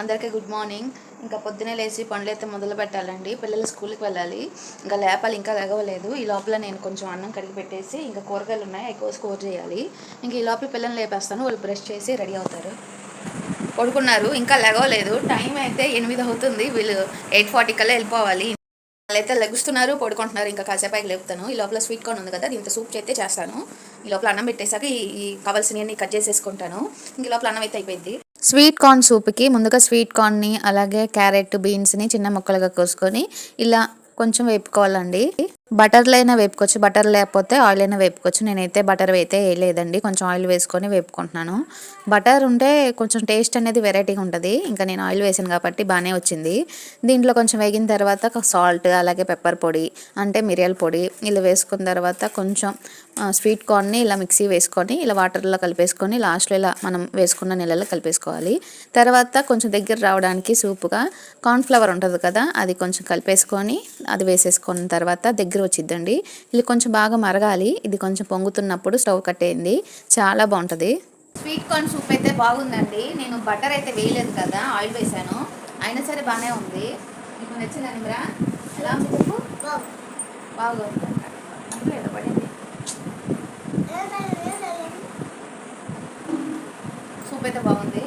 అందరికీ good morning. ఇంకా పొద్దునే లేచి పనులైతే మొదలు పెట్టాలండి. పిల్లలు స్కూల్కి వెళ్ళాలి. ఇంకా లేపాలి, ఇంకా లేగవలేదు. ఈ లోపల నేను కొంచెం అన్నం కడిగి పెట్టేసి ఇంకా కూరగాయలు ఉన్నాయి, ఎక్కువ స్కోర్ చేయాలి. ఇంక ఈ లోపల పిల్లల్ని లేపేస్తాను, వాళ్ళు బ్రష్ చేసి రెడీ అవుతారు. పడుకున్నారు, ఇంకా లేగవలేదు. టైం అయితే 8 అవుతుంది. వీళ్ళు 8:40 కల్లా వెళ్ళిపోవాలి. వాళ్ళైతే లెగుస్తున్నారు, పడుకుంటున్నారు. ఇంకా కాసేపు లేపుతాను. ఈ లోపల స్వీట్ కార్న్ ఉంది కదా, దీంతో సూప్ అయితే చేస్తాను. ఈ లోపల అన్నం పెట్టేశాక ఈ కావాల్సినవన్నీ కట్ చేసేసుకుంటాను. ఇంక ఈ లోపల అన్నం అయితే అయిపోయింది. స్వీట్ కార్న్ సూప్కి ముందుగా స్వీట్ కార్న్ని అలాగే క్యారెట్ బీన్స్ని చిన్న ముక్కలుగా కోసుకొని ఇలా కొంచెం వేపుకోవాలండి. బటర్లో అయినా వేపుకోవచ్చు, బటర్ లేకపోతే ఆయిల్ అయినా వేపుకోవచ్చు. నేనైతే బటర్ అయితే వేయలేదండి, కొంచెం ఆయిల్ వేసుకొని వేపుకుంటున్నాను. బటర్ ఉంటే కొంచెం టేస్ట్ అనేది వెరైటీగా ఉంటుంది. ఇంకా నేను ఆయిల్ వేసాను కాబట్టి బాగానే వచ్చింది. దీంట్లో కొంచెం వేగిన తర్వాత సాల్ట్ అలాగే పెప్పర్ పొడి అంటే మిరియాల పొడి ఇలా వేసుకున్న తర్వాత కొంచెం స్వీట్ కార్న్ని ఇలా మిక్సీ వేసుకొని ఇలా వాటర్లో కలిపేసుకొని లాస్ట్లో ఇలా మనం వేసుకున్న నీళ్ళలో కలిపేసుకోవాలి. తర్వాత కొంచెం దగ్గర రావడానికి సూపుగా కార్న్ఫ్లవర్ ఉంటుంది కదా, అది కొంచెం కలిపేసుకొని అది వేసేసుకున్న తర్వాత దగ్గర వచ్చిద్దండి. ఇది కొంచెం బాగా మరగాలి. ఇది కొంచెం పొంగుతున్నప్పుడు స్టవ్ కట్టేయండి, చాలా బాగుంటుంది. స్వీట్ కార్న్ సూప్ అయితే బాగుందండి. నేను బటర్ అయితే వేయలేదు కదా, ఆయిల్ వేసాను, అయినా సరే బాగానే ఉంది. మీకు నచ్చిందండి మీరా? ఎలా ఉంది చెప్పు. బాగుంది అందులో పడింది. సూప్ అయితే బాగుంది.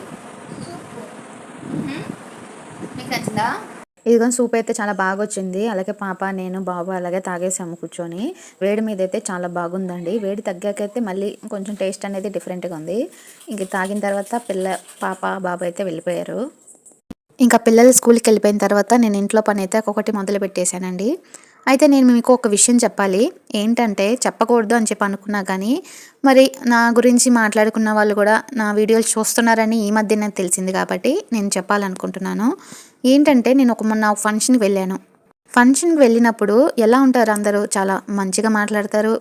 మీకు నచ్చిందా? ఇదిగో సూప్ అయితే చాలా బాగా వచ్చింది. అలాగే పాప నేను బాబు అలాగే తాగేసాము కూర్చొని. వేడి మీద అయితే చాలా బాగుందండి. వేడి తగ్గాకైతే మళ్ళీ కొంచెం టేస్ట్ అనేది డిఫరెంట్గా ఉంది. ఇంక తాగిన తర్వాత పాప బాబు అయితే వెళ్ళిపోయారు. ఇంకా పిల్లలు స్కూల్కి వెళ్ళిపోయిన తర్వాత నేను ఇంట్లో పని అయితే ఒక్కొక్కటి మొదలు పెట్టేశానండి. అయితే నేను మీకు ఒక విషయం చెప్పాలి. ఏంటంటే చెప్పకూడదు అని చెప్పి అనుకున్నా కానీ మరి నా గురించి మాట్లాడుకున్న వాళ్ళు కూడా నా వీడియోలు చూస్తున్నారని ఈ మధ్యనే తెలిసింది కాబట్టి నేను చెప్పాలనుకుంటున్నాను. ఏంటంటే నేను మొన్న ఒక ఫంక్షన్కి వెళ్ళాను. ఫంక్షన్కి వెళ్ళినప్పుడు ఎలా ఉంటారు, అందరూ చాలా మంచిగా మాట్లాడతారు.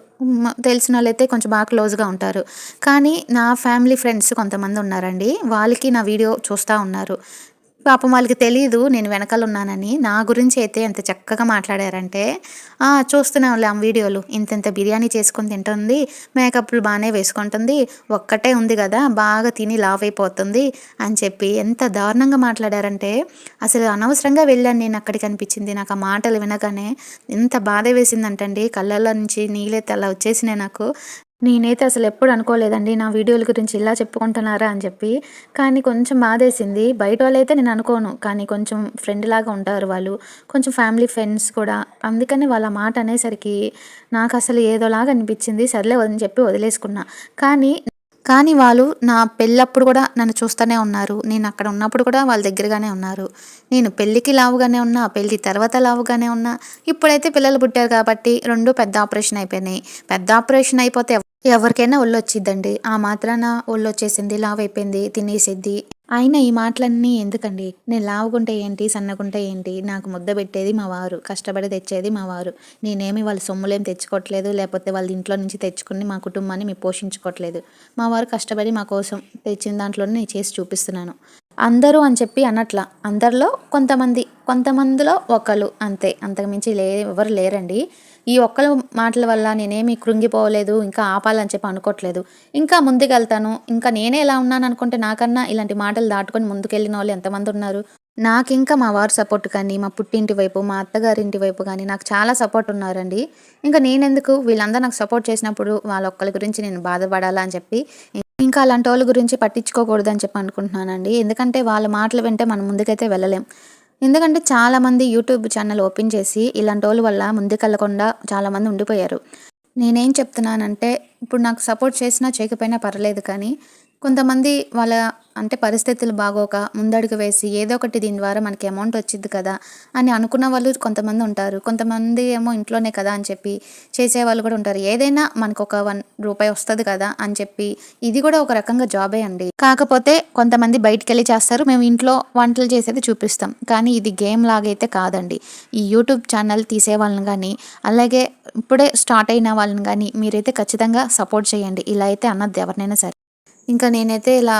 తెలిసిన వాళ్ళైతే కొంచెం బాగా క్లోజ్గా ఉంటారు. కానీ నా ఫ్యామిలీ ఫ్రెండ్స్ కొంతమంది ఉన్నారండి, వాళ్ళకి నా వీడియో చూస్తూ ఉన్నారు. పాపం వాళ్ళకి తెలీదు నేను వెనకాల ఉన్నానని. నా గురించి అయితే ఎంత చక్కగా మాట్లాడారంటే, చూస్తున్నాంలే ఆ వీడియోలు, ఇంత బిర్యానీ చేసుకొని తింటుంది, మేకప్లు బాగానే వేసుకుంటుంది, ఒక్కటే ఉంది కదా బాగా తిని లావ్ అయిపోతుంది అని చెప్పి ఎంత దారుణంగా మాట్లాడారంటే అసలు అనవసరంగా వెళ్ళాను నేను అక్కడికి అనిపించింది నాకు. ఆ మాటలు వినగానే ఎంత బాధ వేసిందంటండి, కళ్ళల్లో నుంచి నీళ్ళైతే అలా వచ్చేసినాయి నాకు. నేనైతే అసలు ఎప్పుడు అనుకోలేదండి నా వీడియోల గురించి ఇలా చెప్పుకుంటున్నారా అని చెప్పి. కానీ కొంచెం బాధేసింది. బయట వాళ్ళైతే నేను అనుకోను, కానీ కొంచెం ఫ్రెండ్ లాగా ఉంటారు వాళ్ళు, కొంచెం ఫ్యామిలీ ఫ్రెండ్స్ కూడా. అందుకని వాళ్ళ మాట అనేసరికి నాకు అసలు ఏదోలాగా అనిపించింది. సర్లే అని చెప్పి వదిలేసుకున్నా. కానీ వాళ్ళు నా పెళ్ళప్పుడు కూడా నన్ను చూస్తూనే ఉన్నారు. నేను అక్కడ ఉన్నప్పుడు కూడా వాళ్ళ దగ్గరగానే ఉన్నారు. నేను పెళ్ళికి లావుగానే ఉన్నా, పెళ్ళి తర్వాత లావుగానే ఉన్నా. ఇప్పుడైతే పిల్లలు పుట్టారు కాబట్టి 2 పెద్ద ఆపరేషన్ అయిపోయినాయి. పెద్ద ఆపరేషన్ అయిపోతే ఎవరికైనా ఒళ్ళు వచ్చిద్దండి. ఆ మాత్రాన ఒళ్ళు వచ్చేసింది, లావు అయిపోయింది, తినేసిద్ది. అయినా ఈ మాటలన్నీ ఎందుకండి? నేను లావుగుంటే ఏంటి, సన్నగుంటే ఏంటి, నాకు ముద్ద పెట్టేది మా వారు, కష్టపడి తెచ్చేది మా వారు. నేనేమి వాళ్ళ సొమ్ములేం తెచ్చుకోవట్లేదు, లేకపోతే వాళ్ళ ఇంట్లో నుంచి తెచ్చుకుని మా కుటుంబాన్ని మేము పోషించుకోవట్లేదు. మా వారు కష్టపడి మా కోసం తెచ్చిన దాంట్లోనే నేను చేసి చూపిస్తున్నాను. అందరూ అని చెప్పి అనట్లా, అందరిలో కొంతమందిలో ఒకరు అంతే, అంతకుమించి ఎవరు లేరండి. ఈ ఒక్కరు మాటల వల్ల నేనేమి కృంగిపోలేదు, ఇంకా ఆపాలని చెప్పి అనుకోవట్లేదు. ఇంకా ముందుకెళ్తాను. ఇంకా నేనే ఎలా ఉన్నాను అనుకుంటే నాకన్నా ఇలాంటి మాటలు దాటుకొని ముందుకెళ్ళిన వాళ్ళు ఎంతమంది ఉన్నారు. నాకింకా మా వారు సపోర్ట్ కానీ, మా పుట్టింటి వైపు, మా అత్తగారింటి వైపు కానీ నాకు చాలా సపోర్ట్ ఉన్నారండి. ఇంకా నేనెందుకు, వీళ్ళందరూ నాకు సపోర్ట్ చేసినప్పుడు వాళ్ళొక్కరి గురించి నేను బాధపడాలా అని చెప్పి ఇంకా అలాంటి వాళ్ళ గురించి పట్టించుకోకూడదని చెప్పి అనుకుంటున్నానండి. ఎందుకంటే వాళ్ళ మాటలు వింటే మనం ముందుకైతే వెళ్ళలేం. ఎందుకంటే చాలామంది యూట్యూబ్ ఛానల్ ఓపెన్ చేసి ఇలాంటి వాళ్ళ వల్ల ముందుకెళ్ళకుండా చాలామంది ఉండిపోయారు. నేనేం చెప్తున్నానంటే, ఇప్పుడు నాకు సపోర్ట్ చేసినా చేయకపోయినా పర్లేదు, కానీ కొంతమంది వాళ్ళ అంటే పరిస్థితులు బాగోక ముందడుగు వేసి ఏదో ఒకటి దీని ద్వారా మనకి అమౌంట్ వచ్చింది కదా అని అనుకున్న వాళ్ళు కొంతమంది ఉంటారు. కొంతమంది ఏమో ఇంట్లోనే కదా అని చెప్పి చేసేవాళ్ళు కూడా ఉంటారు. ఏదైనా మనకు ఒక ₹1 వస్తుంది కదా అని చెప్పి ఇది కూడా ఒక రకంగా జాబే అండి. కాకపోతే కొంతమంది బయటికెళ్ళి చేస్తారు, మేము ఇంట్లో వంటలు చేసేది చూపిస్తాం. కానీ ఇది గేమ్ లాగైతే కాదండి. ఈ యూట్యూబ్ ఛానల్ తీసే వాళ్ళని కానీ అలాగే ఇప్పుడే స్టార్ట్ అయిన వాళ్ళని కానీ మీరైతే ఖచ్చితంగా సపోర్ట్ చేయండి. ఇలా అయితే అన్నది ఎవరినైనా సరే. ఇంకా నేనైతే ఇలా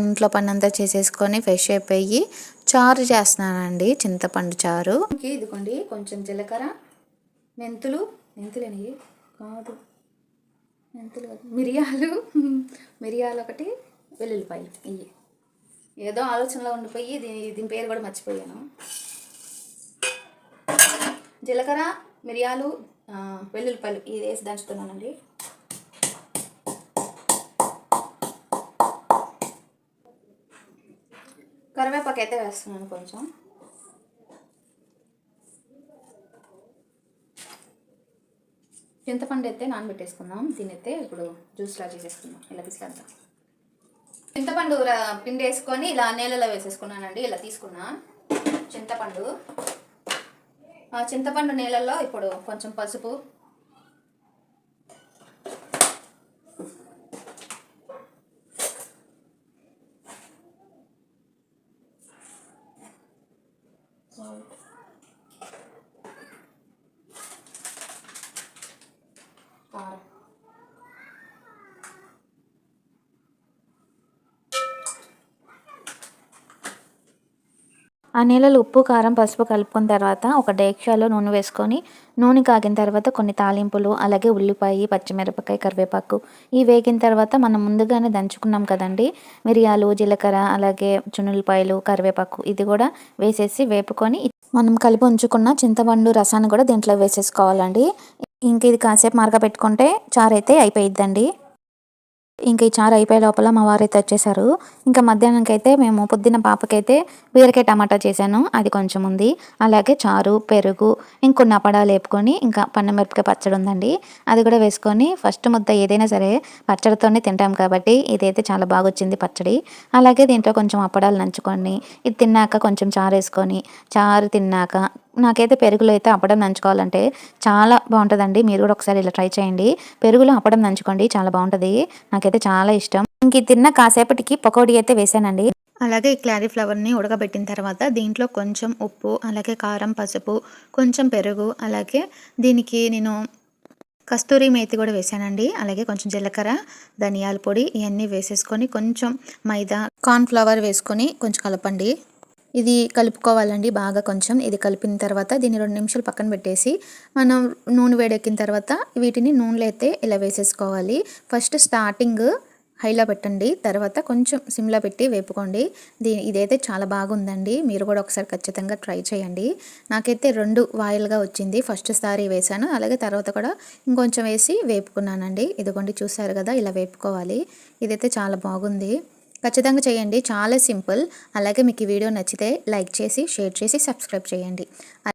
ఇంట్లో పని అంతా చేసేసుకొని ఫ్రెష్ అయిపోయి చారు చేస్తున్నానండి, చింతపండు చారు. ఇదిగోండి కొంచెం జీలకర్ర, మెంతులేనివి కాదు, మిరియాలు ఒకటి, వెల్లుల్లిపాయలు ఇవి ఏదో ఆలోచనలో ఉండిపోయి దీని పేరు కూడా మర్చిపోయాను. జీలకర్ర, మిరియాలు, వెల్లుల్లిపాయలు ఇది వేసి దంచుతున్నానండి. కరివేపాకు అయితే వేస్తున్నాను కొంచెం. చింతపండు అయితే నానబెట్టేసుకుందాం. దీని అయితే ఇప్పుడు జ్యూస్లా చేసేసుకుందాం. ఇలా తీసుకెళ్తాం. చింతపండు పిండి వేసుకొని ఇలా నీళ్ళలో వేసేసుకున్నానండి. ఇలా తీసుకున్నా చింతపండు. చింతపండు నీళ్ళల్లో ఇప్పుడు కొంచెం పసుపు, కారం, ఆ నీళ్ళలో ఉప్పు, కారం, పసుపు కలుపుకున్న తర్వాత ఒక డేక్షాలో నూనె వేసుకొని నూనె కాగిన తర్వాత కొన్ని తాలింపులు, అలాగే ఉల్లిపాయ, పచ్చిమిరపకాయ, కరివేపాకు ఇవి వేగిన తర్వాత మనం ముందుగానే దంచుకున్నాం కదండి మిరియాలు, జీలకర్ర, అలాగే చున్నులపాయలు, కరివేపాకు ఇది కూడా వేసేసి వేపుకొని మనం కలిపి ఉంచుకున్న చింతపండు రసాన్ని కూడా దీంట్లో వేసేసుకోవాలండి. ఇంక ఇది కాసేపు మరగపెట్టుకుంటే చారు అయితే అయిపోయిద్దండి. ఇంక ఈ చారు అయిపోయే లోపల మా వారైతే వచ్చేసారు. ఇంకా మధ్యాహ్నంకి అయితే మేము పొద్దున్న పాపకైతే బీరకాయ టమాటా చేశాను, అది కొంచెం ఉంది. అలాగే చారు, పెరుగు, ఇంకొన్ని అప్పడాలు వేపుకొని ఇంకా మిరపకాయ పచ్చడి ఉందండి, అది కూడా వేసుకొని ఫస్ట్ ముద్ద ఏదైనా సరే పచ్చడితోనే తింటాం కాబట్టి ఇదైతే చాలా బాగా వచ్చింది పచ్చడి. అలాగే దీంట్లో కొంచెం అప్పడాలు నంచుకొని ఇది తిన్నాక కొంచెం చారు వేసుకొని చారు తిన్నాక నాకైతే పెరుగులో అయితే అప్పడం నంచుకోవాలంటే చాలా బాగుంటుందండి. మీరు కూడా ఒకసారి ఇలా ట్రై చేయండి. పెరుగులో అప్పడం నంచుకోండి, చాలా బాగుంటుంది. నాకైతే చాలా ఇష్టం. ఇంక తిన్న కాసేపటికి పకోడీ అయితే వేసానండి. అలాగే ఈ క్లారీఫ్లవర్ని ఉడకబెట్టిన తర్వాత దీంట్లో కొంచెం ఉప్పు, అలాగే కారం, పసుపు, కొంచెం పెరుగు, అలాగే దీనికి నేను కస్తూరి మేతి కూడా వేసానండి. అలాగే కొంచెం జీలకర్ర, ధనియాల పొడి ఇవన్నీ వేసేసుకొని కొంచెం మైదా, కార్న్ఫ్లవర్ వేసుకొని కొంచెం కలపండి. ఇది కలుపుకోవాలండి బాగా. కొంచెం ఇది కలిపిన తర్వాత దీన్ని 2 నిమిషాలు పక్కన పెట్టేసి మనం నూనె వేడెక్కిన తర్వాత వీటిని నూనెలో అయితే ఇలా వేసేసుకోవాలి. ఫస్ట్ స్టార్టింగ్ హైలో పెట్టండి, తర్వాత కొంచెం సిమ్లో పెట్టి వేపుకోండి. ఇదైతే చాలా బాగుందండి. మీరు కూడా ఒకసారి ఖచ్చితంగా ట్రై చేయండి. నాకైతే 2 వాయిల్గా వచ్చింది. ఫస్ట్ సారి వేసాను, అలాగే తర్వాత కూడా ఇంకొంచెం వేసి వేపుకున్నానండి. ఇదిగోండి చూసారు కదా, ఇలా వేపుకోవాలి. ఇదైతే చాలా బాగుంది. ఖచ్చితంగా చేయండి, చాలా సింపుల్. అలాగే మీకు ఈ వీడియో నచ్చితే లైక్ చేసి, షేర్ చేసి, సబ్స్క్రైబ్ చేయండి.